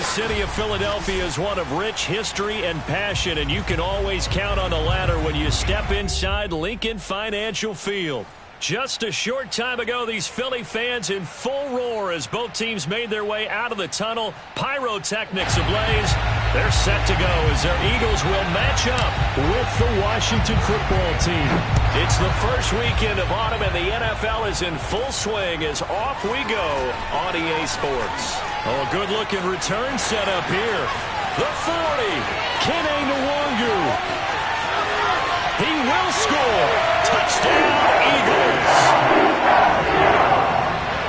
city of Philadelphia is one of rich history and passion, and you can always count on the latter when you step inside Lincoln Financial Field. Just a short time ago, these Philly fans in full roar as both teams made their way out of the tunnel. Pyrotechnics ablaze. They're set to go as their Eagles will match up with the Washington football team. It's the first weekend of autumn, and the NFL is in full swing as off we go on EA Sports. Oh, a good-looking return set up here. The 40, Kene Nwangwu. He will score. Touchdown, Eagles.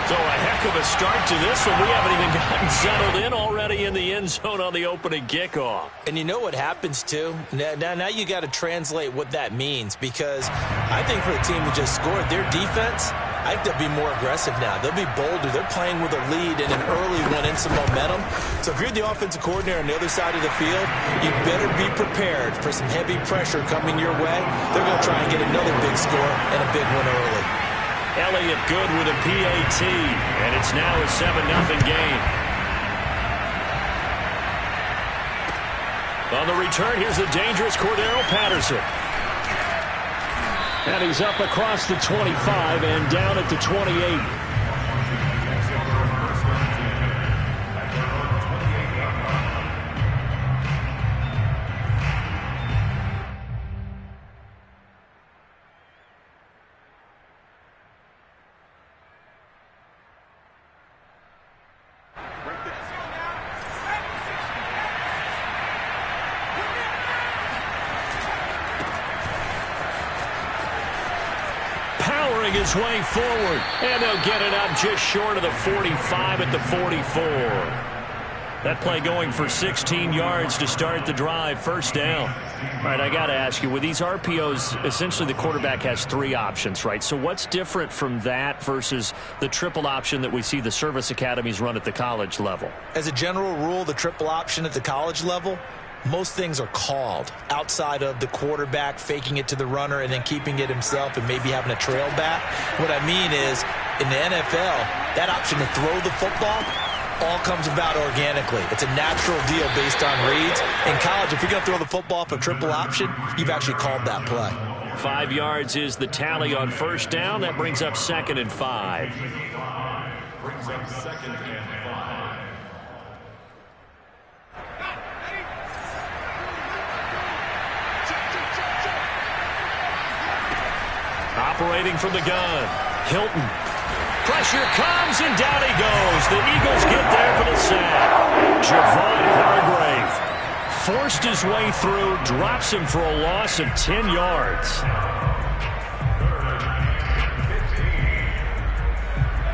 So a heck of a start to this one. We haven't even gotten settled in already in the end zone on the opening kickoff. And you know what happens, too? Now you got to translate what that means, because I think for the team who just scored, their defense, I think they'll be more aggressive now. They'll be bolder. They're playing with a lead and an early one and some momentum. So if you're the offensive coordinator on the other side of the field, you better be prepared for some heavy pressure coming your way. They're going to try and get another big score and a big one early. Elliott good with a PAT, and it's now a 7-0 game. On the return, here's the dangerous Cordero Patterson. And he's up across the 25 and down at the 28. His way forward, and they'll get it up just short of the 45 at the 44. That play going for 16 yards to start the drive. First down. All right, I got to ask you, with these RPOs, essentially the quarterback has three options, right? So what's different from that versus the triple option that we see the service academies run at the college level? As a general rule, the triple option at the college level, most things are called outside of the quarterback faking it to the runner and then keeping it himself and maybe having a trail back. What I mean is, in the NFL, that option to throw the football all comes about organically. It's a natural deal based on reads. In college, if you're going to throw the football for triple option, you've actually called that play. 5 yards is the tally on first down. That brings up 2nd and 5. Brings up 2nd and 5. Operating from the gun, Hilton. Pressure comes, and down he goes. The Eagles get there for the sack. Javon Hargrave forced his way through, drops him for a loss of 10 yards.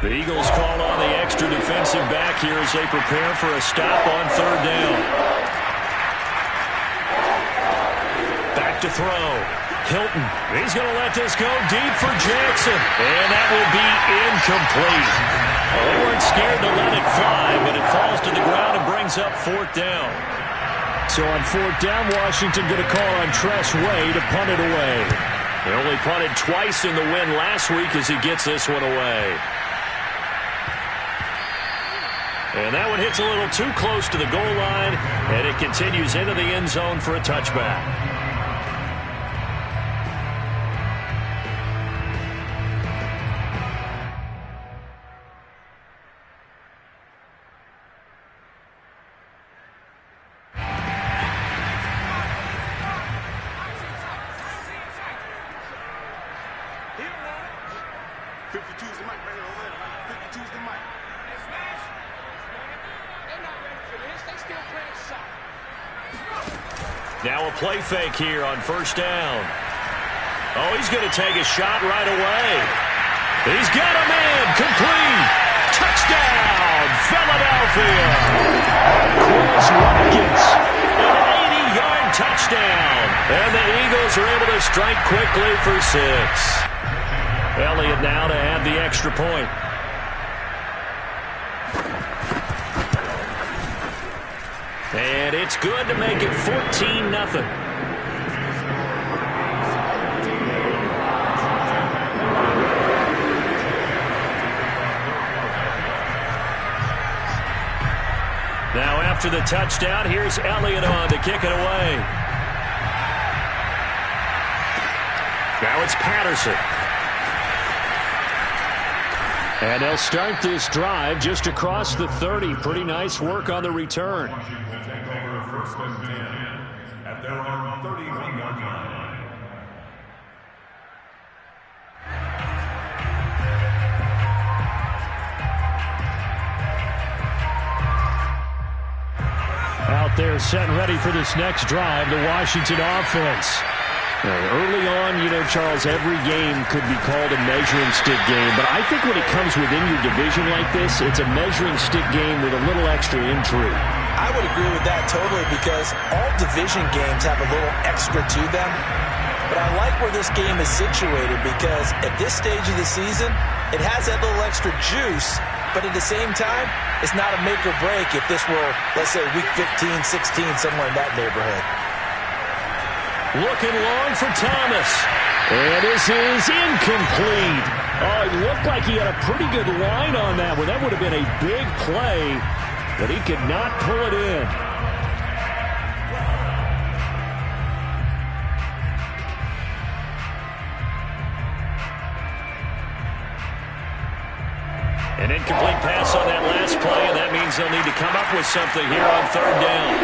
The Eagles call on the extra defensive back here as they prepare for a stop on 3rd down. Back to throw. Hilton, he's going to let this go deep for Jackson, and that will be incomplete. Well, they weren't scared to let it fly, but it falls to the ground and brings up 4th down. So on 4th down, Washington going to call on Tress Way to punt it away. He only punted twice in the win last week as he gets this one away. And that one hits a little too close to the goal line, and it continues into the end zone for a touchback. Now a play fake here on first down. Oh, he's going to take a shot right away. He's got a man. Complete. Touchdown, Philadelphia. Chris Watkins. An 80-yard touchdown. And the Eagles are able to strike quickly for 6. Elliott now to add the extra point. And it's good to make it 14-0. Now After the touchdown, here's Elliott on to kick it away. Now it's Patterson. And they'll start this drive just across the 30. Pretty nice work on the return. Out there set and ready for this next drive, the Washington offense. Early on, Charles, every game could be called a measuring stick game, but I think when it comes within your division like this, it's a measuring stick game with a little extra intrigue. I would agree with that totally because all division games have a little extra to them, but I like where this game is situated because at this stage of the season, it has that little extra juice, but at the same time, it's not a make or break if this were, let's say, week 15, 16, somewhere in that neighborhood. Looking long for Thomas. And this is incomplete. Oh, it looked like he had a pretty good line on that one. That would have been a big play, but he could not pull it in. An incomplete pass on that last play, and that means they'll need to come up with something here on third down.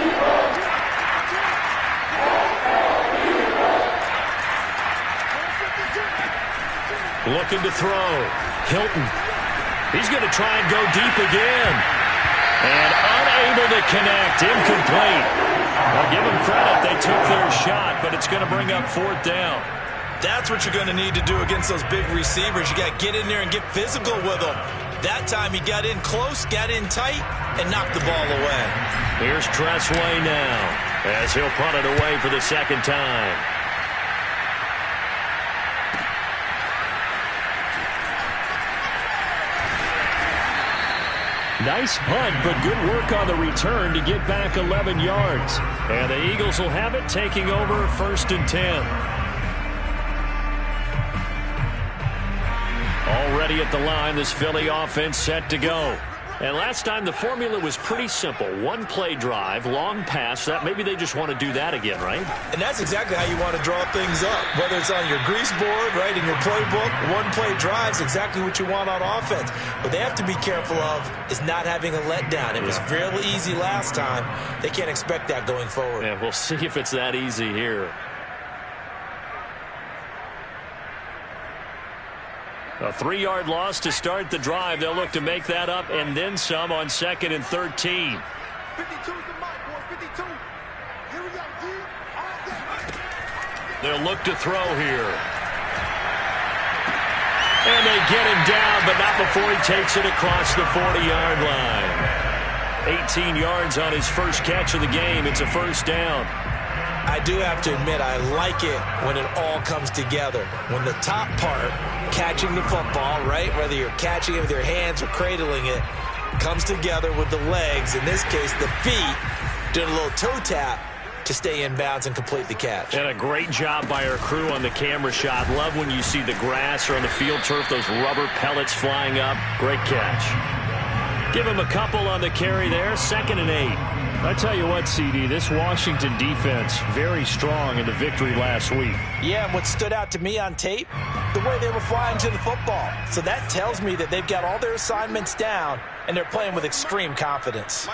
Looking to throw. Hilton. He's going to try and go deep again. And unable to connect. Incomplete. I'll give them credit. They took their shot, but it's going to bring up fourth down. That's what you're going to need to do against those big receivers. You got to get in there and get physical with them. That time he got in close, got in tight, and knocked the ball away. Here's Tressway now as he'll punt it away for the second time. Nice punt, but good work on the return to get back 11 yards. And the Eagles will have it, taking over 1st and 10. Already at the line, this Philly offense set to go. And last time the formula was pretty simple. One play drive, long pass. That maybe they just want to do that again, right? And that's exactly how you want to draw things up. Whether it's on your grease board, right, in your playbook, one play drive is exactly what you want on offense. What they have to be careful of is not having a letdown. It was real easy last time. They can't expect that going forward. Yeah, we'll see if it's that easy here. A 3-yard loss to start the drive. They'll look to make that up and then some on 2nd and 13. They'll look to throw here. And they get him down, but not before he takes it across the 40-yard line. 18 yards on his first catch of the game. It's a first down. I do have to admit, I like it when it all comes together. When the top part, catching the football, right, whether you're catching it with your hands or cradling it, comes together with the legs, in this case the feet, doing a little toe tap to stay in bounds and complete the catch. And a great job by our crew on the camera shot. Love when you see the grass or on the field turf, those rubber pellets flying up. Great catch. Give him a couple on the carry there, 2nd and 8. I tell you what, CD, this Washington defense, very strong in the victory last week. Yeah, and what stood out to me on tape, the way they were flying to the football. So that tells me that they've got all their assignments down, and they're playing with extreme confidence.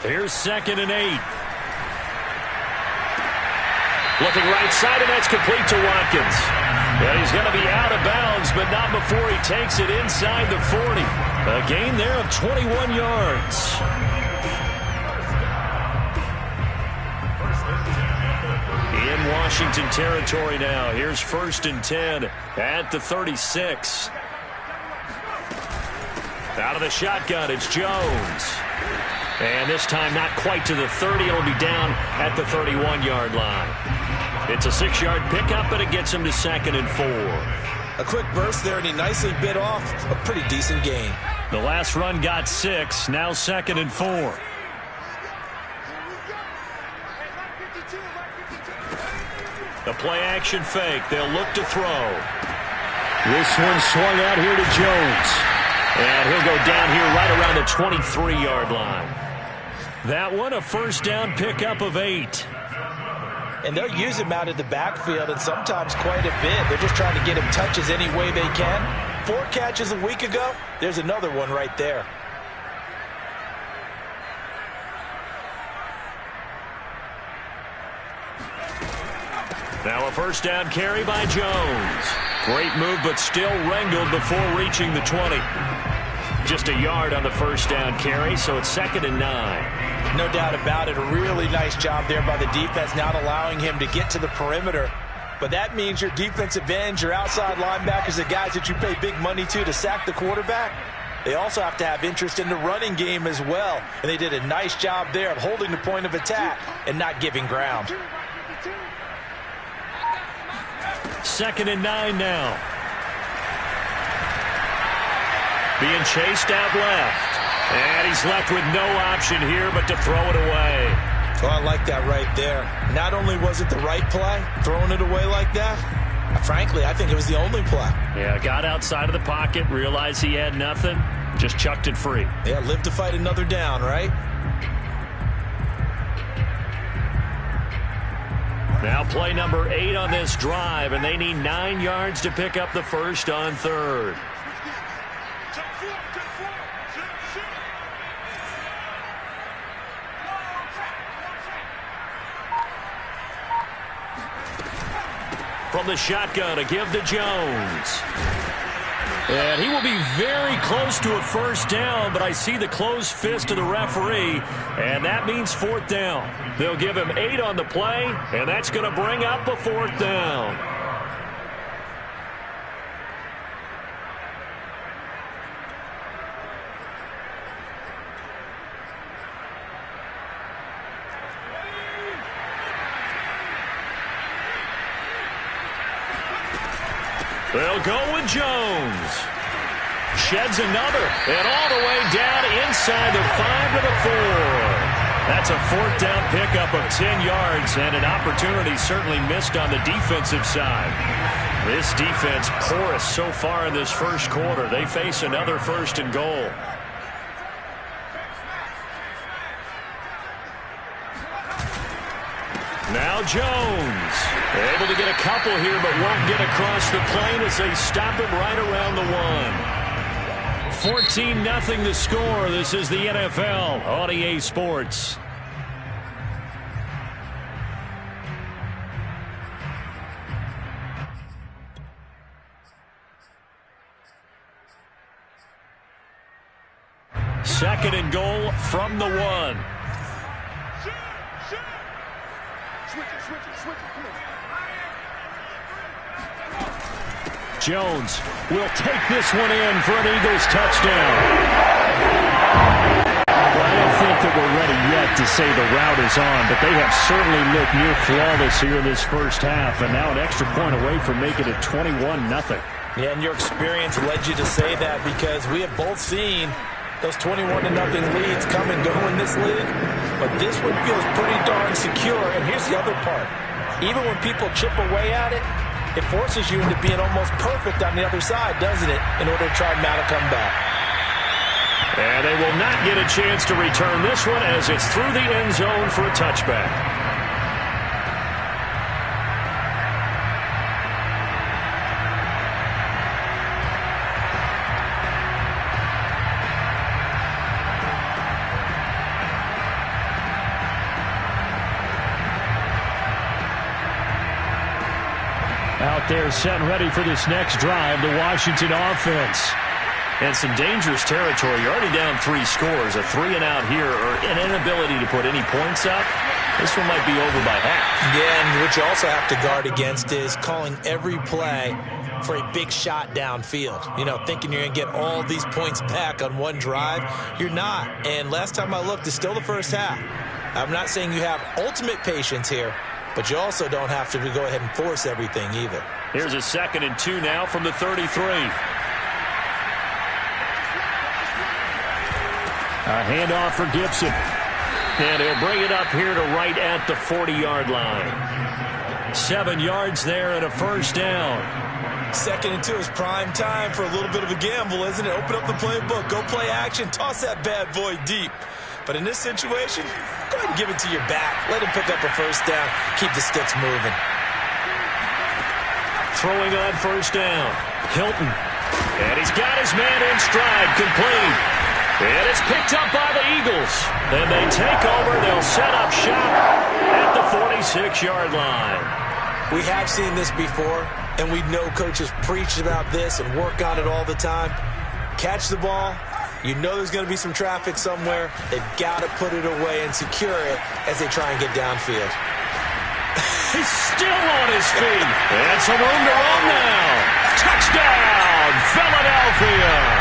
Here's 2nd and 8. Looking right side, and that's complete to Watkins. And he's going to be out of bounds, but not before he takes it inside the 40. A gain there of 21 yards. In Washington territory now. Here's 1st and 10 at the 36. Out of the shotgun, it's Jones. And this time not quite to the 30. It'll be down at the 31-yard line. It's a 6-yard pickup, but it gets him to 2nd and 4. A quick burst there, and he nicely bit off a pretty decent gain. The last run got 6. Now 2nd and 4. The play-action fake. They'll look to throw. This one swung out here to Jones. And he'll go down here right around the 23-yard line. That one, a first down pickup of 8. And they'll use him out of the backfield, and sometimes quite a bit. They're just trying to get him touches any way they can. 4 catches a week ago. There's another one right there. Now a first down carry by Jones. Great move, but still wrangled before reaching the 20. Just a yard on the first down carry, so it's 2nd and 9. No doubt about it. A really nice job there by the defense, not allowing him to get to the perimeter. But that means your defensive ends, your outside linebackers, the guys that you pay big money to sack the quarterback, they also have to have interest in the running game as well. And they did a nice job there of holding the point of attack and not giving ground. 2nd and 9 now. Being chased out left. And he's left with no option here but to throw it away. Oh, I like that right there. Not only was it the right play, throwing it away like that, frankly, I think it was the only play. Yeah, got outside of the pocket, realized he had nothing, just chucked it free. Yeah, live to fight another down, right? Now play number 8 on this drive, and they need 9 yards to pick up the first on 3rd. From the shotgun, a give to Jones. And he will be very close to a first down, but I see the closed fist of the referee, and that means 4th down. They'll give him 8 on the play, and that's going to bring up a 4th down. They'll go with Jones. Sheds another, and all the way down inside the 5 to the 4. That's a 4th down pickup of 10 yards, and an opportunity certainly missed on the defensive side. This defense porous so far in this first quarter. They face another 1st and goal. Now Jones, able to get a couple here, but won't get across the plane as they stop him right around the 1. 14-0 the score. This is the NFL on EA Sports. Second and goal from the 1. Jones will take this one in for an Eagles touchdown. Well, I don't think that we're ready yet to say the route is on, but they have certainly looked near flawless here in this first half, and now an extra point away from making it 21-0. Yeah, and your experience led you to say that, because we have both seen those 21-0 leads come and go in this league, but this one feels pretty darn secure. And here's the other part. Even when people chip away at it, it forces you into being almost perfect on the other side, doesn't it, in order to try and mount a comeback. And they will not get a chance to return this one as it's through the end zone for a touchback. Out there set and ready for this next drive, the Washington offense. And some dangerous territory. You're already down 3 scores. A 3-and-out here, or an inability to put any points up. This one might be over by half. Yeah, and what you also have to guard against is calling every play for a big shot downfield. You know, thinking you're going to get all these points back on one drive. You're not. And last time I looked, it's still the first half. I'm not saying you have ultimate patience here, but you also don't have to go ahead and force everything either. Here's a 2nd and 2 now from the 33. A handoff for Gibson. And he'll bring it up here to right at the 40-yard line. 7 yards there and a first down. 2nd and 2 is prime time for a little bit of a gamble, isn't it? Open up the playbook, go play action, toss that bad boy deep. But in this situation, go ahead and give it to your back. Let him pick up a first down. Keep the sticks moving. Throwing on first down. Hilton. And he's got his man in stride. Complete. And it's picked up by the Eagles. Then they take over. They'll set up shop at the 46-yard line. We have seen this before, and we know coaches preach about this and work on it all the time. Catch the ball. You know there's going to be some traffic somewhere. They've got to put it away and secure it as they try and get downfield. He's still on his feet. And some room to run now. Touchdown, Philadelphia.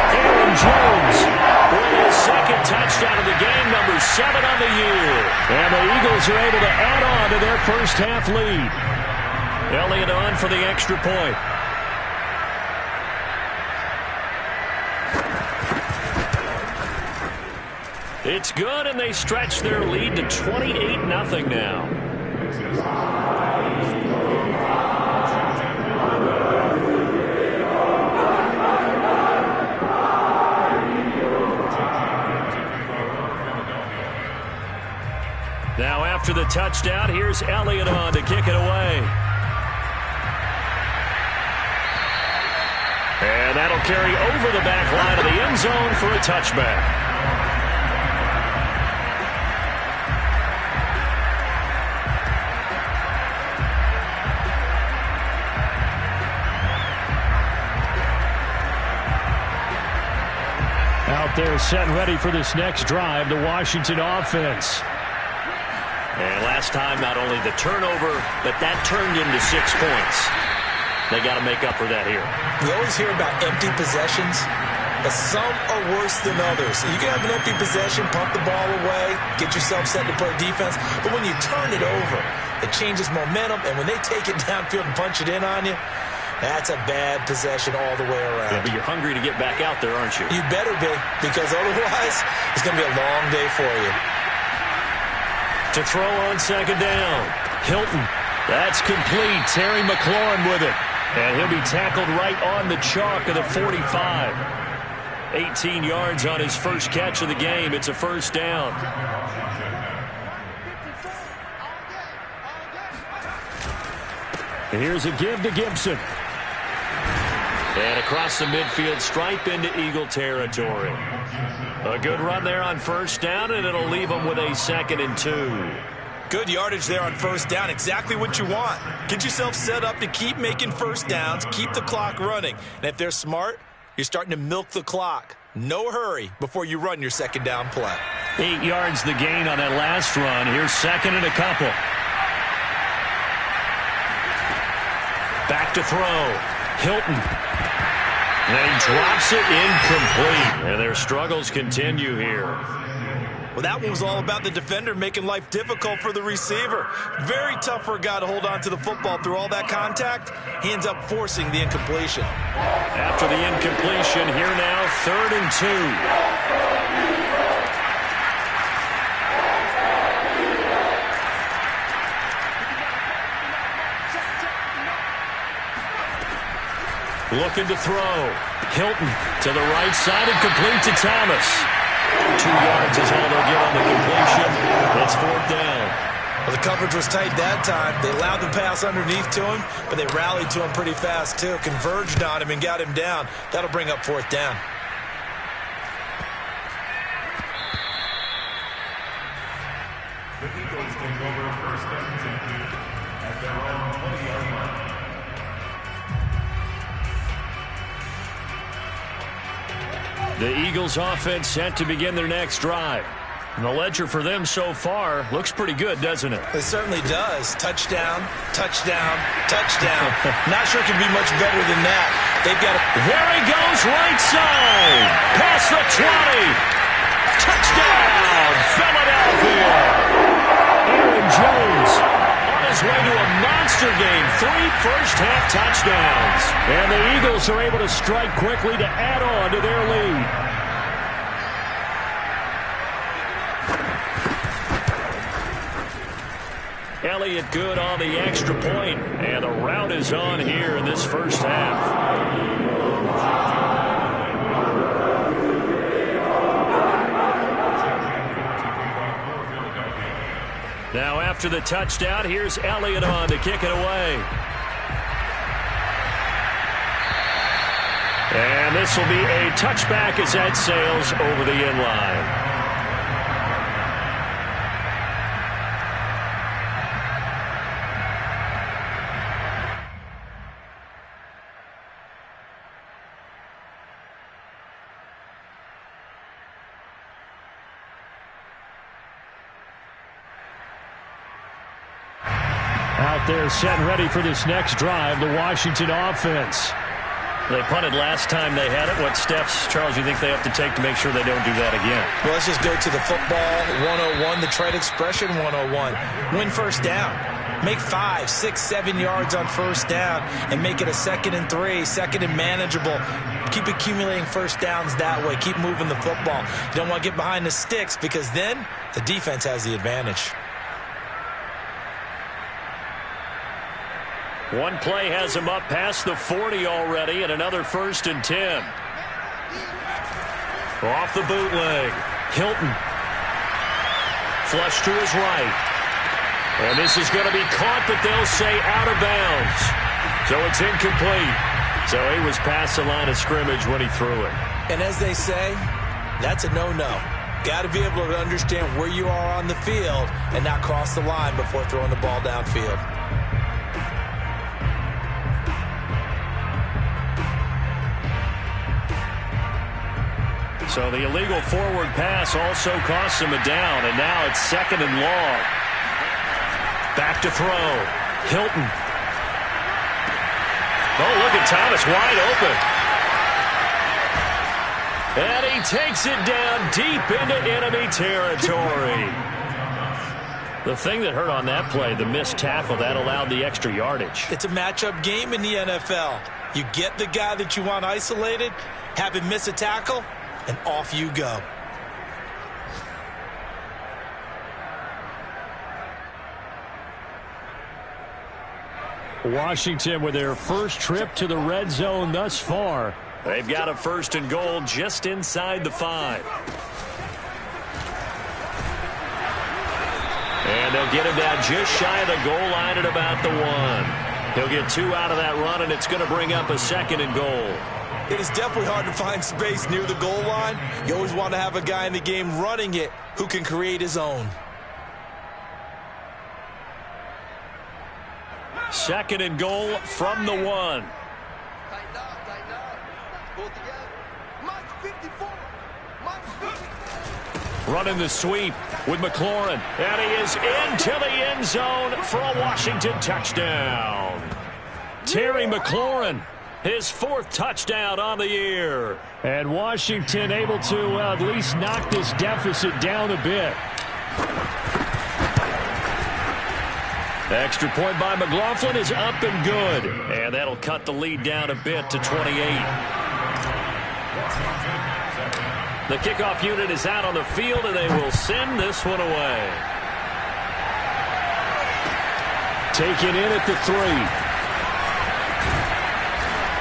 Aaron Jones with his second touchdown of the game, number 7 on the year. And the Eagles are able to add on to their first half lead. Elliott on for the extra point. It's good, and they stretch their lead to 28-0 now. Now after the touchdown, here's Elliott on to kick it away. And that'll carry over the back line of the end zone for a touchback. Out there set ready for this next drive, the Washington offense. And last time, not only the turnover, but that turned into 6 points. They got to make up for that here. We always hear about empty possessions, but some are worse than others. You can have an empty possession, pump the ball away, get yourself set to play defense, but when you turn it over, it changes momentum, and when they take it downfield and punch it in on you, that's a bad possession all the way around. Yeah, but you're hungry to get back out there, aren't you? You better be, because otherwise it's going to be a long day for you. To throw on second down. Hilton. That's complete. Terry McLaurin with it. And he'll be tackled right on the chalk of the 45. 18 yards on his first catch of the game. It's a first down. And here's a give to Gibson. And across the midfield stripe into Eagle territory. A good run there on first down, and it'll leave them with a 2nd and 2. Good yardage there on first down. Exactly what you want. Get yourself set up to keep making first downs, keep the clock running. And if they're smart, you're starting to milk the clock. No hurry before you run your second down play. 8 yards the gain on that last run. Here's 2nd and a couple. Back to throw. Hilton. And he drops it incomplete. And their struggles continue here. Well, that one was all about the defender making life difficult for the receiver. Very tough for a guy to hold on to the football through all that contact. He ends up forcing the incompletion. After the incompletion, here now, 3rd and 2. Looking to throw. Hilton to the right side and complete to Thomas. 2 yards is all they'll get on the completion. It's 4th down. Well, the coverage was tight that time. They allowed the pass underneath to him, but they rallied to him pretty fast, too. Converged on him and got him down. That'll bring up 4th down. The Eagles take over first and 10 at their own 20-yard line. The Eagles offense set to begin their next drive. And the ledger for them so far looks pretty good, doesn't it? It certainly does. Touchdown, touchdown, touchdown. Not sure it can be much better than that. They've got a... There he goes, right side. Past the 20. Touchdown, Philadelphia. Aaron Jones on his way to a monster game. 3 first-half touchdowns. And the Eagles are able to strike quickly to add on to their lead. Elliott good on the extra point, and the rout is on here in this first half. after the touchdown. Here's Elliott on to kick it away. And this will be a touchback as that sails over the end line. Out there set and ready for this next drive, the Washington offense. They punted last time they had it. What steps, Charles, you think they have to take to make sure they don't do that again? Well, let's just go to the football 101, the trade expression 101. Win first down. Make 5, 6, 7 yards on first down and make it a 2nd and 3, 2nd and manageable. Keep accumulating first downs that way. Keep moving the football. You don't want to get behind the sticks because then the defense has the advantage. One play has him up past the 40 already, and another 1st and 10. Off the bootleg. Hilton. Flush to his right. And this is going to be caught, but they'll say out of bounds. So it's incomplete. So he was past the line of scrimmage when he threw it. And as they say, that's a no-no. Got to be able to understand where you are on the field and not cross the line before throwing the ball downfield. So the illegal forward pass also costs him a down, and now it's 2nd and long. Back to throw. Hilton. Oh, look at Thomas wide open. And he takes it down deep into enemy territory. The thing that hurt on that play, the missed tackle, that allowed the extra yardage. It's a matchup game in the NFL. You get the guy that you want isolated, have him miss a tackle, and off you go. Washington with their first trip to the red zone thus far. They've got a 1st and goal just inside the 5. And they'll get him down just shy of the goal line at about the 1. He'll get 2 out of that run, and it's going to bring up a 2nd and goal. It is definitely hard to find space near the goal line. You always want to have a guy in the game running it who can create his own. 2nd and goal from the 1. Running the sweep with McLaurin. And he is into the end zone for a Washington touchdown. Terry McLaurin, his 4th touchdown on the year. And Washington able to at least knock this deficit down a bit. Extra point by McLaughlin is up and good. And that'll cut the lead down a bit to 28. The kickoff unit is out on the field, and they will send this one away. Taken in at the 3.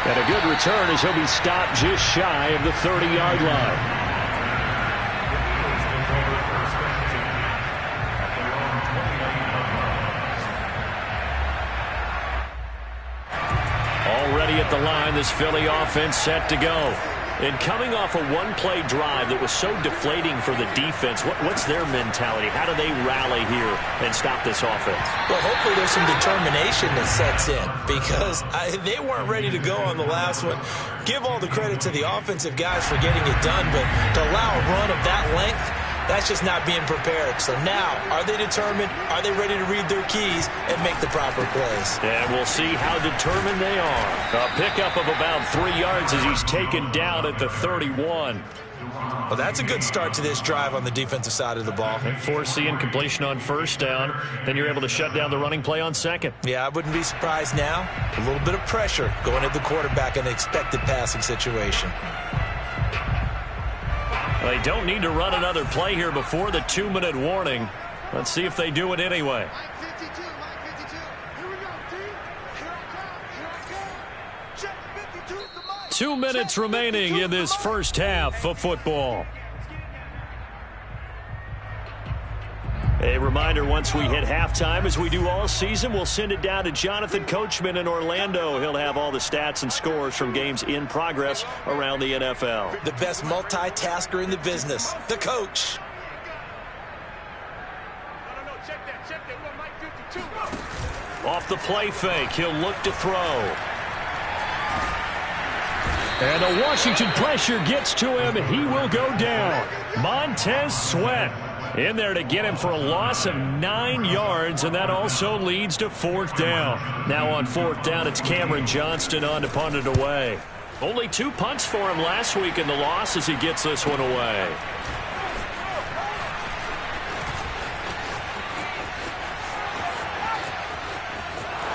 And a good return as he'll be stopped just shy of the 30-yard line. Already at the line, this Philly offense set to go. And coming off a one-play drive that was so deflating for the defense, what's their mentality? How do they rally here and stop this offense? Well, hopefully there's some determination that sets in because they weren't ready to go on the last one. Give all the credit to the offensive guys for getting it done, but to allow a run of that length, that's just not being prepared. So now, are they determined? Are they ready to read their keys and make the proper plays? And we'll see how determined they are. A pickup of about 3 yards as he's taken down at the 31. Well, that's a good start to this drive on the defensive side of the ball. And force the incompletion on 1st down. Then you're able to shut down the running play on 2nd. Yeah, I wouldn't be surprised now. A little bit of pressure going at the quarterback in an expected passing situation. They don't need to run another play here before the 2-minute warning. Let's see if they do it anyway. 2 minutes remaining in this first half of football. A A reminder, once we hit halftime, as we do all season, we'll send it down to Jonathan Coachman in Orlando. He'll have all the stats and scores from games in progress around the NFL. The best multitasker in the business, the coach. Off the play fake, he'll look to throw. And the Washington pressure gets to him. He will go down. Montez Sweat in there to get him for a loss of 9 yards, and that also leads to 4th down. Now on 4th down, it's Cameron Johnston on to punt it away. Only 2 punts for him last week in the loss as he gets this one away.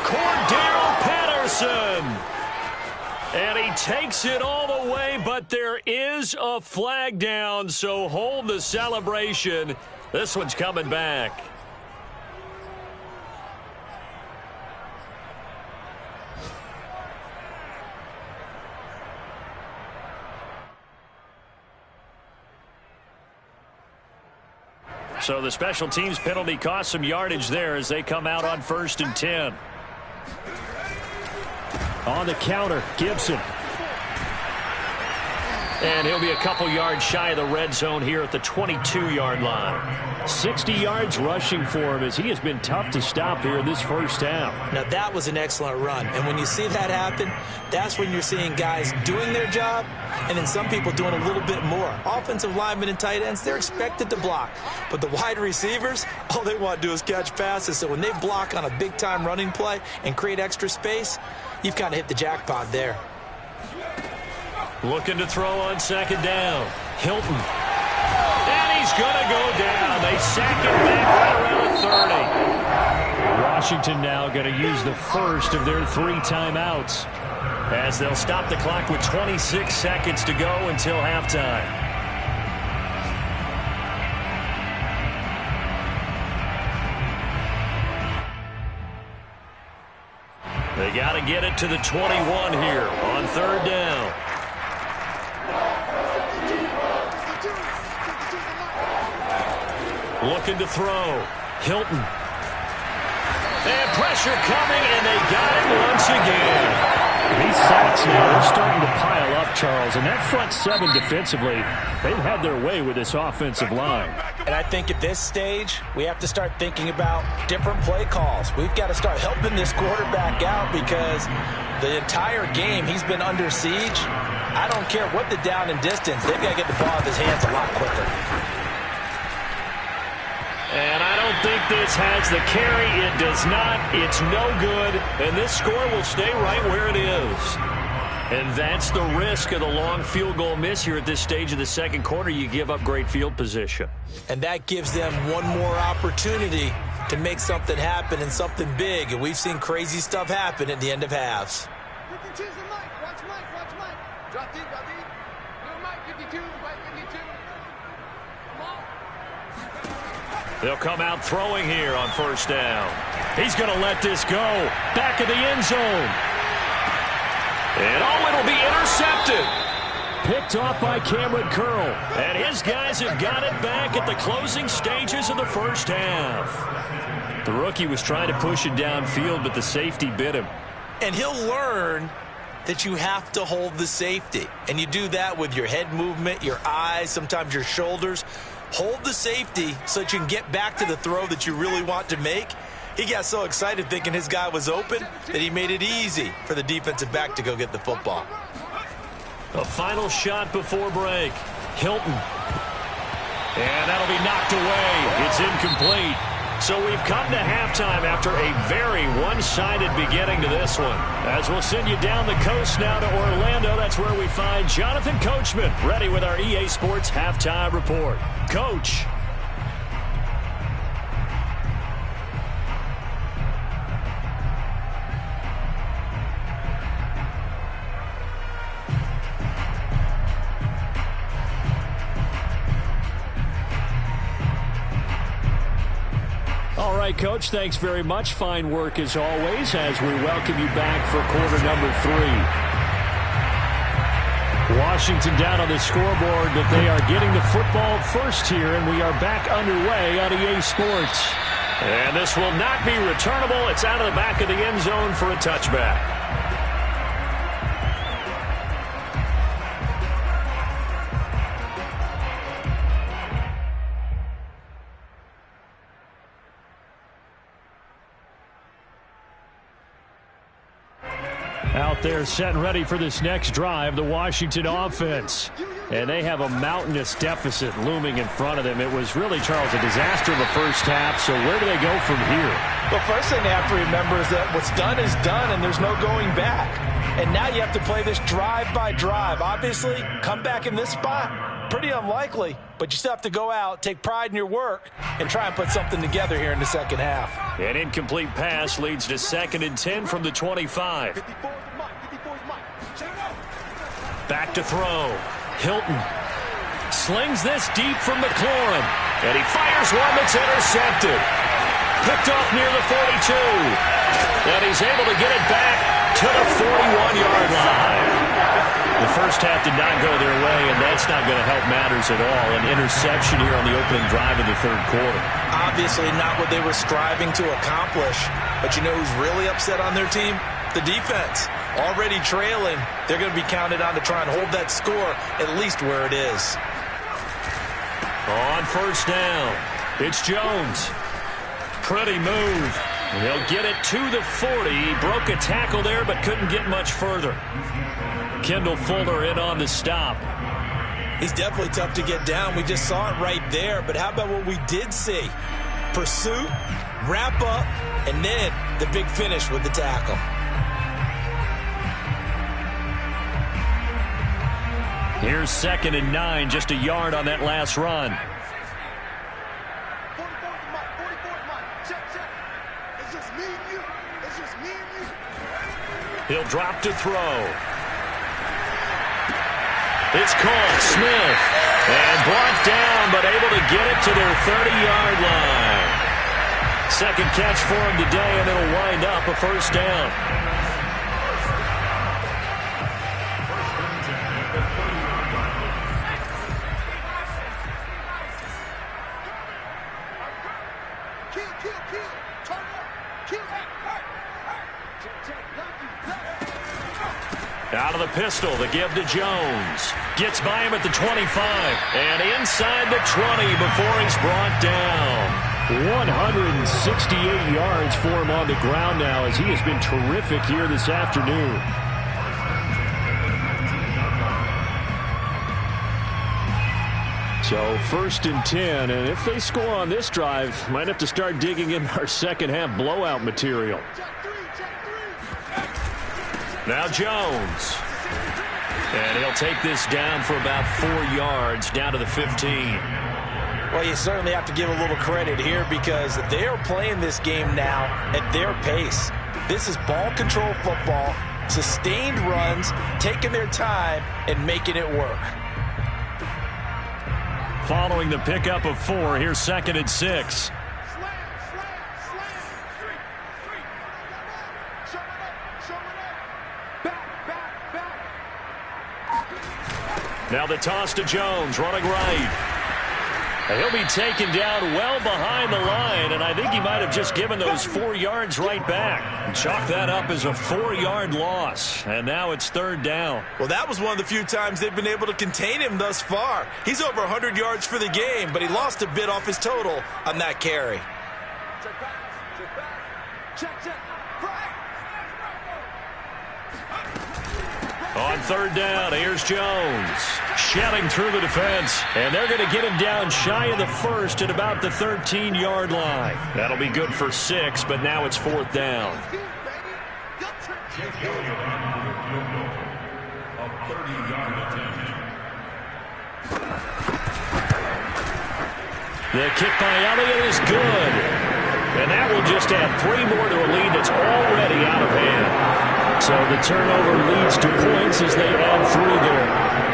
Cordell Patterson. And he takes it all the way, but there is a flag down, so hold the celebration. This one's coming back. So the special teams penalty cost some yardage there as they come out on 1st and 10. On the counter, Gibson. And he'll be a couple yards shy of the red zone here at the 22-yard line. 60 yards rushing for him as he has been tough to stop here in this first half. Now that was an excellent run. And when you see that happen, that's when you're seeing guys doing their job and then some people doing a little bit more. Offensive linemen and tight ends, they're expected to block. But the wide receivers, all they want to do is catch passes. So when they block on a big-time running play and create extra space, you've kind of hit the jackpot there. Looking to throw on 2nd down. Hilton. And he's going to go down. They sack him back right around the 30. Washington now going to use the first of their 3 timeouts as they'll stop the clock with 26 seconds to go until halftime. They got to get it to the 21 here on 3rd down. Looking to throw. Hilton. And pressure coming, and they got it once again. These sacks now, they're starting to pile up, Charles. And that front 7 defensively, they've had their way with this offensive line. And I think at this stage, we have to start thinking about different play calls. We've got to start helping this quarterback out because the entire game he's been under siege. I don't care what the down and distance. They've got to get the ball out of his hands a lot quicker. And I don't think this has the carry. It does not. It's no good. And this score will stay right where it is. And that's the risk of the long field goal miss here at this stage of the second quarter. You give up great field position. And that gives them one more opportunity to make something happen and something big. And we've seen crazy stuff happen at the end of halves. Drop deep. New Mike 52, Mike 52. Come on. They'll come out throwing here on 1st down. He's going to let this go. Back of the end zone. And it'll be intercepted. Picked off by Cameron Curl. And his guys have got it back at the closing stages of the first half. The rookie was trying to push it downfield, but the safety bit him. And he'll learn that you have to hold the safety. And you do that with your head movement, your eyes, sometimes your shoulders. Hold the safety so that you can get back to the throw that you really want to make. He got so excited thinking his guy was open that he made it easy for the defensive back to go get the football. A final shot before break. Hilton. And that'll be knocked away. It's incomplete. So we've come to halftime after a very one-sided beginning to this one. As we'll send you down the coast now to Orlando, that's where we find Jonathan Coachman ready with our EA Sports Halftime Report. Coach. All right, Coach, thanks very much. Fine work as always as we welcome you back for quarter number 3. Washington down on the scoreboard, but they are getting the football first here, and we are back underway on EA Sports. And this will not be returnable. It's out of the back of the end zone for a touchback. Out there set and ready for this next drive, the Washington offense. And they have a mountainous deficit looming in front of them. It was really, Charles, a disaster of a first half. So where do they go from here? Well, first thing they have to remember is that what's done is done, and there's no going back. And now you have to play this drive by drive. Obviously, come back in this spot, pretty unlikely. But you still have to go out, take pride in your work, and try and put something together here in the second half. An incomplete pass leads to 2nd and 10 from the 25. Back to throw. Hilton slings this deep from McLaurin, and he fires one that's intercepted. Picked off near the 42, and he's able to get it back to the 41-yard line. The first half did not go their way, and that's not going to help matters at all. An interception here on the opening drive of the third quarter. Obviously not what they were striving to accomplish, but you know who's really upset on their team? The defense. Already trailing, they're going to be counted on to try and hold that score at least where it is. On first down, it's Jones. Pretty move. He'll get it to the 40. He broke a tackle there but couldn't get much further. Kendall Fuller in on the stop. He's definitely tough to get down. We just saw it right there. But how about what we did see? Pursuit, wrap up, and then the big finish with the tackle. Here's 2nd and 9, just a yard on that last run. He'll drop to throw. It's called Smith. And brought down, but able to get it to their 30-yard line. Second catch for him today, and it'll wind up a first down. Out of the pistol, the give to Jones. Gets by him at the 25. And inside the 20 before he's brought down. 168 yards for him on the ground now as he has been terrific here this afternoon. So 1st and 10, and if they score on this drive, might have to start digging in our second half blowout material. Now Jones. And he'll take this down for about 4 yards, down to the 15. Well, you certainly have to give a little credit here because they are playing this game now at their pace. This is ball control football, sustained runs, taking their time, and making it work. Following the pickup of 4, here's 2nd and 6. Now the toss to Jones, running right. He'll be taken down well behind the line, and I think he might have just given those 4 yards right back. And chalk that up as a 4-yard loss, and now it's 3rd down. Well, that was one of the few times they've been able to contain him thus far. He's over 100 yards for the game, but he lost a bit off his total on that carry. On 3rd down, here's Jones. Shedding through the defense. And they're going to get him down shy of the 1st at about the 13-yard line. That'll be good for 6, but now it's 4th down. The kick by Elliott is good. And that will just add 3 more to a lead that's already out of hand. So the turnover leads to points as they add 3 there.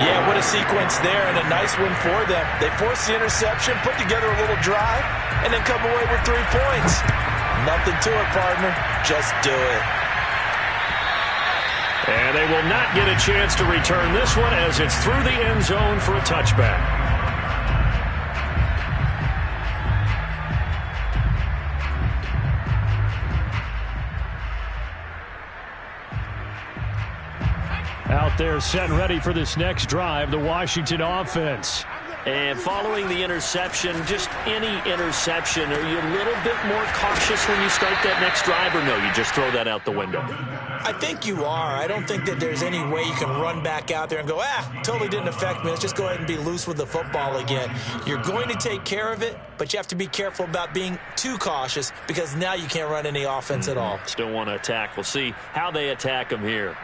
Yeah, what a sequence there, and a nice win for them. They forced the interception, put together a little drive, and then come away with 3 points. Nothing to it, partner. Just do it. And And they will not get a chance to return this one as it's through the end zone for a touchback. Out there set and ready for this next drive, the Washington offense. And following the interception, just any interception, are you a little bit more cautious when you start that next drive, or no, you just throw that out the window? I think you are. I don't think that there's any way you can run back out there and go, totally didn't affect me. Let's just go ahead and be loose with the football again. You're going to take care of it, but you have to be careful about being too cautious because now you can't run any offense at all. Still want to attack. We'll see how they attack them here.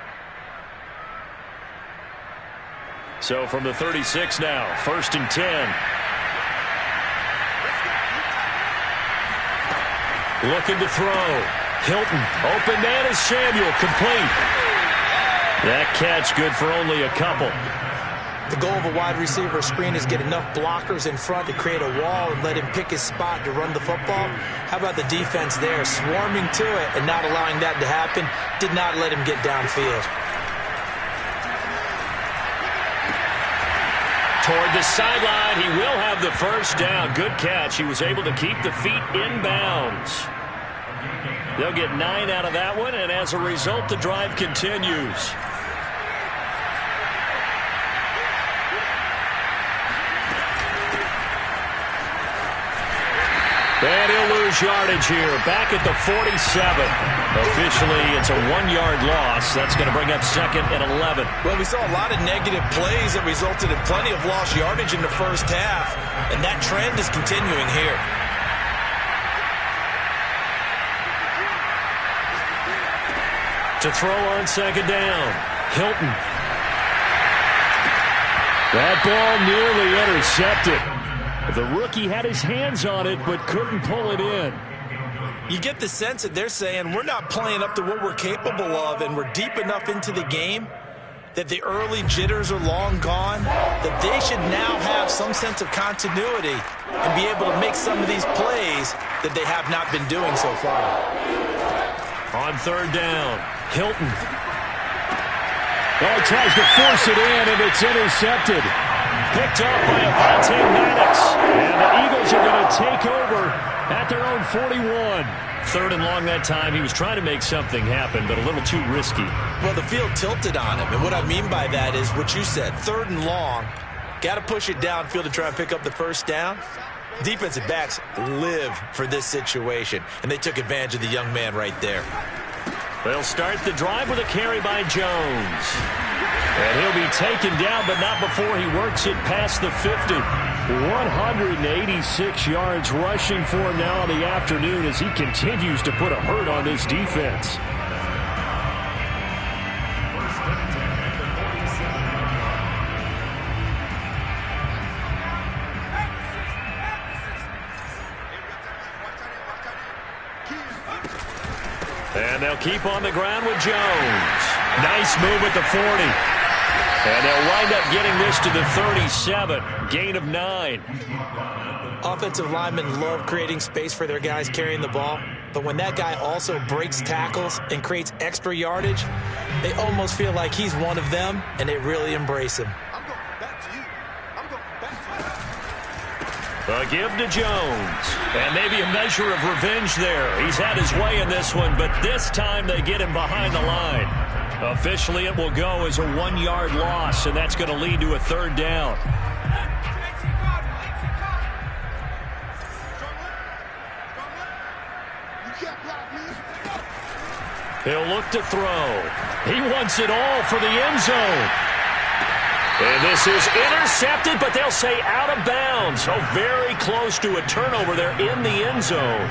So from the 36 now, 1st and 10. Looking to throw. Hilton, open man is Samuel, complete. That catch good for only a couple. The goal of a wide receiver screen is get enough blockers in front to create a wall and let him pick his spot to run the football. How about the defense there, swarming to it and not allowing that to happen? Did not let him get downfield. Toward the sideline, he will have the first down. Good catch. He was able to keep the feet in bounds. They'll get 9 out of that one, and as a result, the drive continues. And he'll lose yardage here, back at the 47. Officially, it's a 1-yard loss. That's going to bring up 2nd and 11. Well, we saw a lot of negative plays that resulted in plenty of lost yardage in the first half, and that trend is continuing here. To throw on 2nd down, Hilton. That ball nearly intercepted. The rookie had his hands on it, but couldn't pull it in. You get the sense that they're saying we're not playing up to what we're capable of, and we're deep enough into the game that the early jitters are long gone, that they should now have some sense of continuity and be able to make some of these plays that they have not been doing so far. On 3rd down, Hilton. Oh, tries to force it in, and it's intercepted. Picked up by Avonte Maddox. And the Eagles are going to take over at their own 41. 3rd and long that time. He was trying to make something happen, but a little too risky. Well, the field tilted on him. And what I mean by that is what you said. 3rd and long. Got to push it downfield to try and pick up the first down. Defensive backs live for this situation. And they took advantage of the young man right there. They'll start the drive with a carry by Jones. And he'll be taken down, but not before he works it past the 50. 186 yards rushing for him now in the afternoon as he continues to put a hurt on this defense. And they'll keep on the ground with Jones. Nice move at the 40. And they'll wind up getting this to the 37. Gain of 9. Offensive linemen love creating space for their guys carrying the ball. But when that guy also breaks tackles and creates extra yardage, they almost feel like he's one of them, and they really embrace him. A give to Jones. And maybe a measure of revenge there. He's had his way in this one, but this time they get him behind the line. Officially, it will go as a 1-yard loss, and that's going to lead to a 3rd down. He'll look to throw. He wants it all for the end zone. And this is intercepted, but they'll say out of bounds. So very close to a turnover there in the end zone.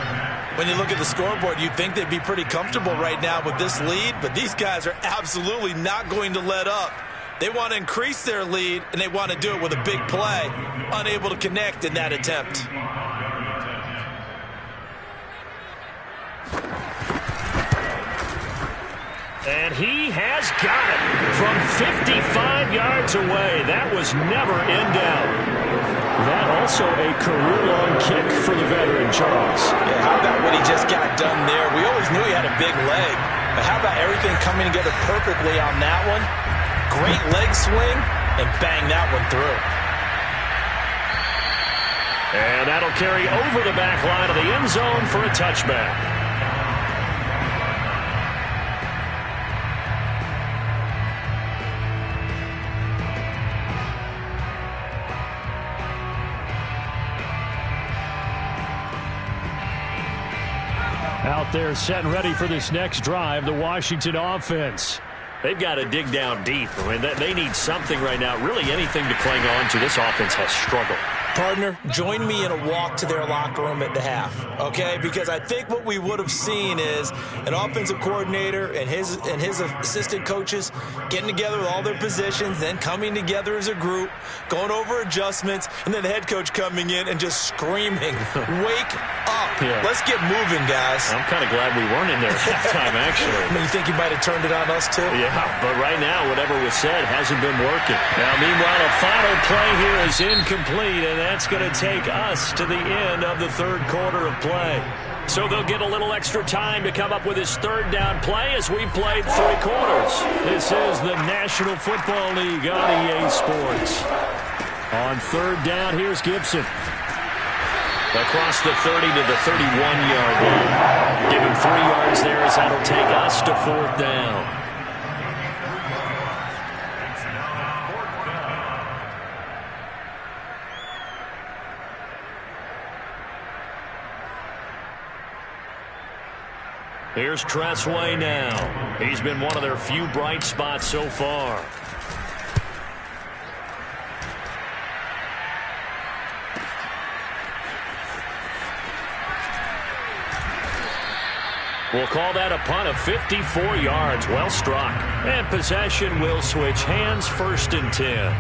When you look at the scoreboard, you'd think they'd be pretty comfortable right now with this lead, but these guys are absolutely not going to let up. They want to increase their lead, and they want to do it with a big play. Unable to connect in that attempt. And he has got it from 55 yards away. That was never in doubt. That also a career-long kick for the veteran, Charles. Yeah, how about what he just got done there? We always knew he had a big leg. But how about everything coming together perfectly on that one? Great leg swing, and bang that one through. And that'll carry over the back line of the end zone for a touchback. Out there set and ready for this next drive, the Washington offense. They've got to dig down deep. I mean, they need something right now, really anything to cling on to. This offense has struggled. Partner, join me in a walk to their locker room at the half, okay? Because I think what we would have seen is an offensive coordinator and his assistant coaches getting together with all their positions, then coming together as a group, going over adjustments, and then the head coach coming in and just screaming, "Wake up. Yeah. Let's get moving, guys." I'm kind of glad we weren't in there at halftime, actually. I mean, you think you might have turned it on us, too? Yeah, but right now, whatever was said hasn't been working. Now, meanwhile, a final play here is incomplete, and that's going to take us to the end of the third quarter of play. So they'll get a little extra time to come up with his third down play as we played 3 quarters. This is the National Football League on EA Sports. On third down, here's Gibson. Across the 30 to the 31-yard line. Give him 3 yards there as that'll take us to 4th down. Here's Tressway now. He's been one of their few bright spots so far. We'll call that a punt of 54 yards. Well struck. And possession will switch hands, 1st and 10.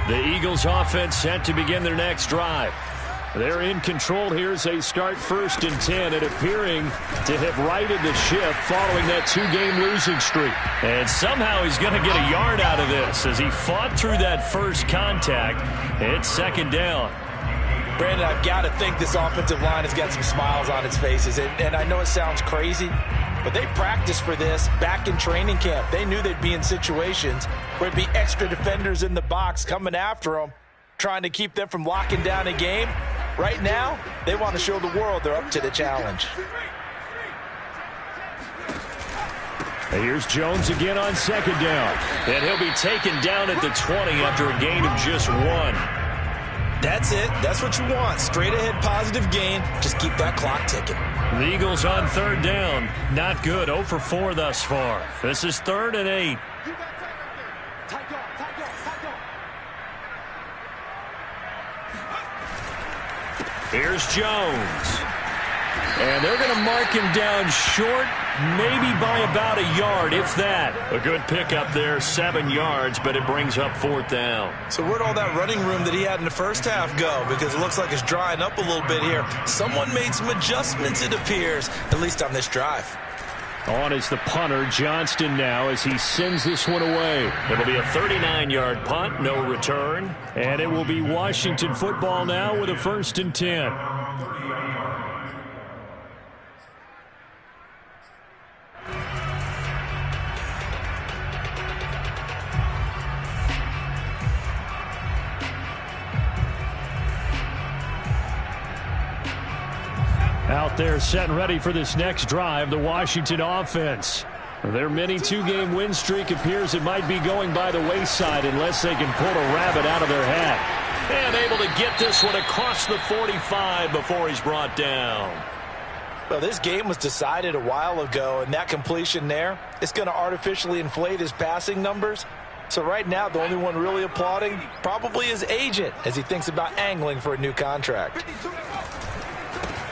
The Eagles offense set to begin their next drive. They're in control here as they start 1st and 10 and appearing to have righted the ship following that 2-game losing streak. And somehow he's going to get a yard out of this as he fought through that first contact. It's 2nd down. Brandon, I've got to think this offensive line has got some smiles on its faces. And I know it sounds crazy, but they practiced for this back in training camp. They knew they'd be in situations where it'd be extra defenders in the box coming after them, trying to keep them from locking down a game. Right now, they want to show the world they're up to the challenge. Here's Jones again on 2nd down. And he'll be taken down at the 20 after a gain of just 1. That's it. That's what you want. Straight ahead positive gain. Just keep that clock ticking. The Eagles on 3rd down. Not good. 0 for 4 thus far. This is 3rd and 8. Here's Jones. And they're going to mark him down short, maybe by about a yard, if that. A good pickup there, 7 yards, but it brings up 4th down. So where'd all that running room that he had in the first half go? Because it looks like it's drying up a little bit here. Someone made some adjustments, it appears, at least on this drive. On is the punter, Johnston, now as he sends this one away. It'll be a 39-yard punt, no return. And it will be Washington football now with a 1st and 10. Out there set and ready for this next drive, the Washington offense. Their mini 2-game win streak appears it might be going by the wayside unless they can pull a rabbit out of their hat. And able to get this one across the 45 before he's brought down. Well, this game was decided a while ago, and that completion there is going to artificially inflate his passing numbers. So right now, the only one really applauding probably his agent as he thinks about angling for a new contract.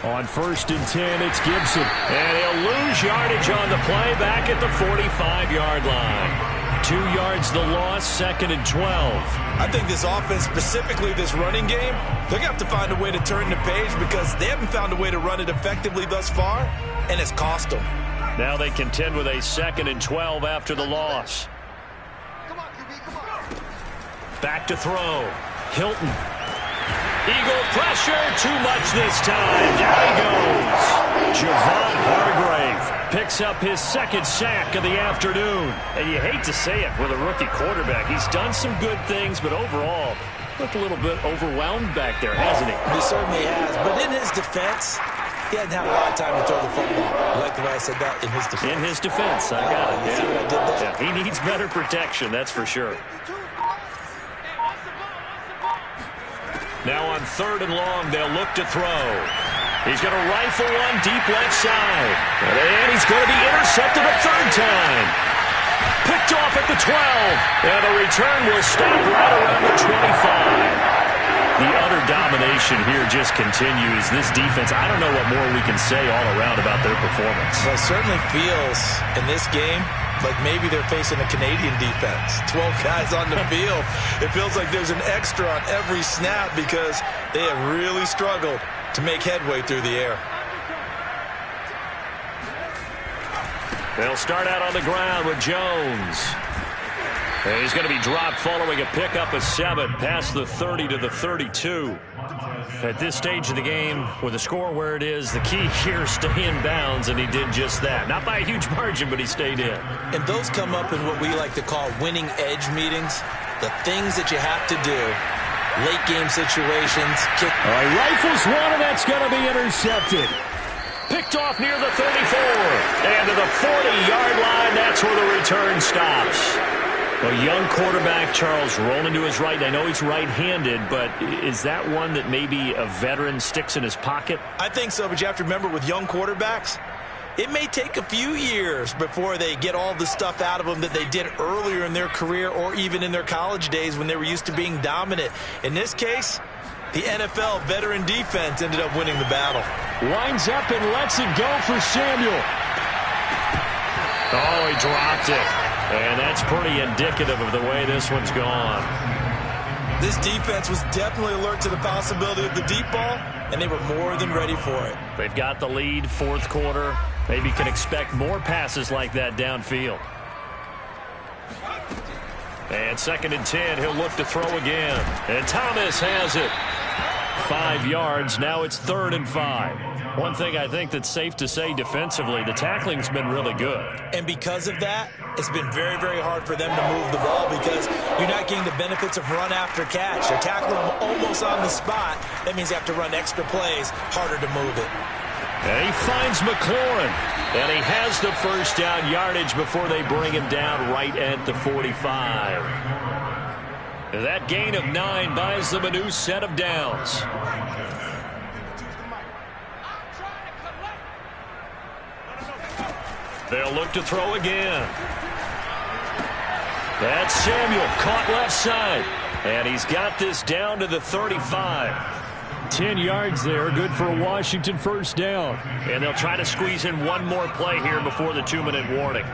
On 1st and 10, it's Gibson. And he'll lose yardage on the play back at the 45-yard line. 2 yards the loss, 2nd and 12. I think this offense, specifically this running game, they're going to have to find a way to turn the page because they haven't found a way to run it effectively thus far, and it's cost them. Now they contend with a 2nd and 12 after the loss. Back to throw. Hilton. Eagle pressure, too much this time. Down he goes. Javon Hargrave picks up his second sack of the afternoon. And you hate to say it with a rookie quarterback. He's done some good things, but overall, looked a little bit overwhelmed back there, hasn't he? He certainly has. But in his defense, he hadn't had a lot of time to throw the football. You like the way I said that? In his defense. In his defense, I got it. You see what I did there? Yeah, he needs better protection, that's for sure. Now on 3rd and long, they'll look to throw. He's going to rifle one deep left side. And he's going to be intercepted a third time. Picked off at the 12. And the return will stop right around the 25. The utter domination here just continues. This defense, I don't know what more we can say all around about their performance. Well, it certainly feels in this game like maybe they're facing a Canadian defense. 12 guys on the field. It feels like there's an extra on every snap because they have really struggled to make headway through the air. They'll start out on the ground with Jones. And he's going to be dropped following a pickup of 7 past the 30 to the 32. At this stage of the game, with the score where it is, the key here is stay in bounds, and he did just that. Not by a huge margin, but he stayed in. And those come up in what we like to call winning edge meetings. The things that you have to do. Late game situations. All right, rifles one, and that's going to be intercepted. Picked off near the 34. And to the 40-yard line, that's where the return stops. A young quarterback, Charles, rolling to his right. I know he's right-handed, but is that one that maybe a veteran sticks in his pocket? I think so, but you have to remember with young quarterbacks, it may take a few years before they get all the stuff out of them that they did earlier in their career or even in their college days when they were used to being dominant. In this case, the NFL veteran defense ended up winning the battle. Winds up and lets it go for Samuel. Oh, he dropped it. And that's pretty indicative of the way this one's gone. This defense was definitely alert to the possibility of the deep ball, and they were more than ready for it. They've got the lead, 4th quarter. Maybe can expect more passes like that downfield. And 2nd and 10, he'll look to throw again. And Thomas has it. 5 yards, now it's 3rd and 5. One thing I think that's safe to say defensively, the tackling's been really good. And because of that, it's been very, very hard for them to move the ball because you're not getting the benefits of run after catch. You're tackling them almost on the spot. That means you have to run extra plays, harder to move it. And he finds McLaurin. And he has the first down yardage before they bring him down right at the 45. That gain of 9 buys them a new set of downs. They'll look to throw again. That's Samuel, caught left side. And he's got this down to the 35. 10 yards there, good for a Washington first down. And they'll try to squeeze in one more play here before the 2-minute warning.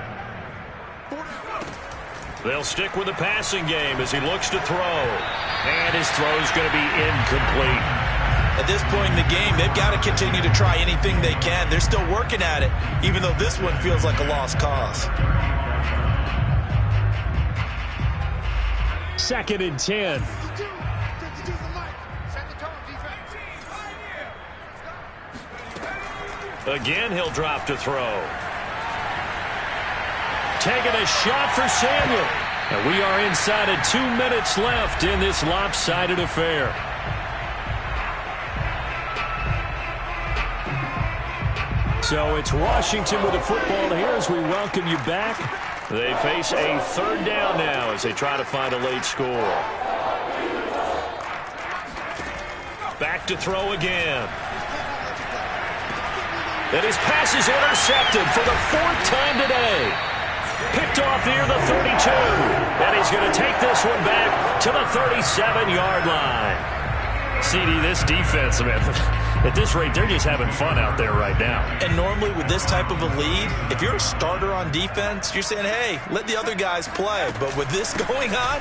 They'll stick with the passing game as he looks to throw. And his throw's going to be incomplete. At this point in the game, they've got to continue to try anything they can. They're still working at it, even though this one feels like a lost cause. 2nd and 10. Again, he'll drop to throw. Taking a shot for Samuel. And we are inside of 2 minutes left in this lopsided affair. So it's Washington with the football here as we welcome you back. They face a 3rd down now as they try to find a late score. Back to throw again. And his pass is intercepted for the 4th time today. Picked off near the 32. And he's going to take this one back to the 37-yard line. CD, this defense, man, at this rate, they're just having fun out there right now. And normally with this type of a lead, if you're a starter on defense, you're saying, hey, let the other guys play. But with this going on,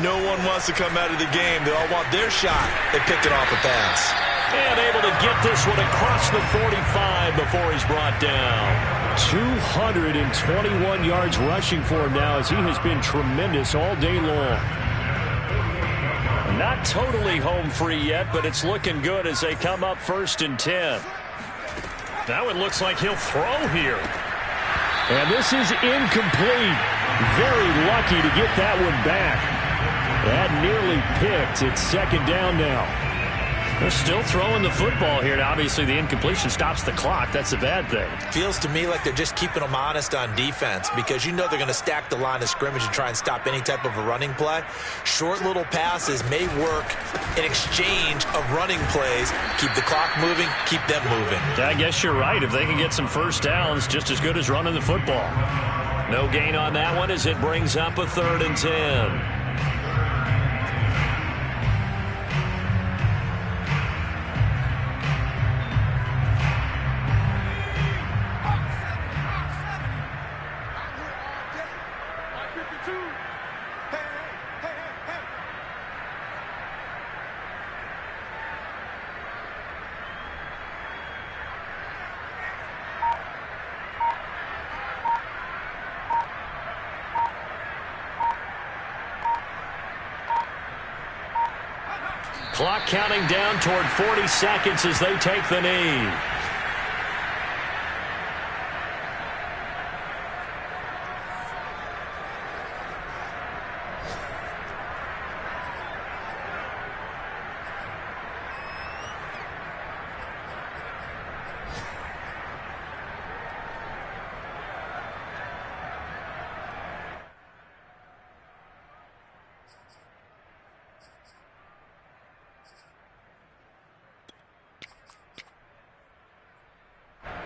no one wants to come out of the game. They all want their shot at picking off a pass. And able to get this one across the 45 before he's brought down. 221 yards rushing for him now as he has been tremendous all day long. Not totally home free yet, but it's looking good as they come up 1st and 10. Now it looks like he'll throw here. And this is incomplete. Very lucky to get that one back. That nearly picked. It's 2nd down now. They're still throwing the football here. Now, obviously, the incompletion stops the clock. That's the bad thing. Feels to me like they're just keeping them honest on defense because you know they're going to stack the line of scrimmage and try and stop any type of a running play. Short little passes may work in exchange of running plays. Keep the clock moving, keep them moving. I guess you're right. If they can get some first downs, just as good as running the football. No gain on that one as it brings up a 3rd and 10. Clock counting down toward 40 seconds as they take the knee.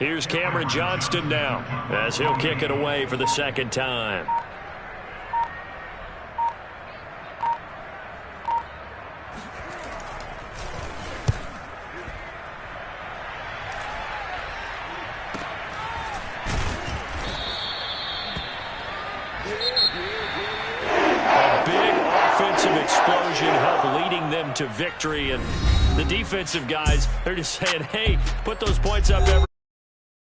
Here's Cameron Johnston now as he'll kick it away for the 2nd time. A big offensive explosion helped leading them to victory, and the defensive guys, they're just saying, hey, put those points up every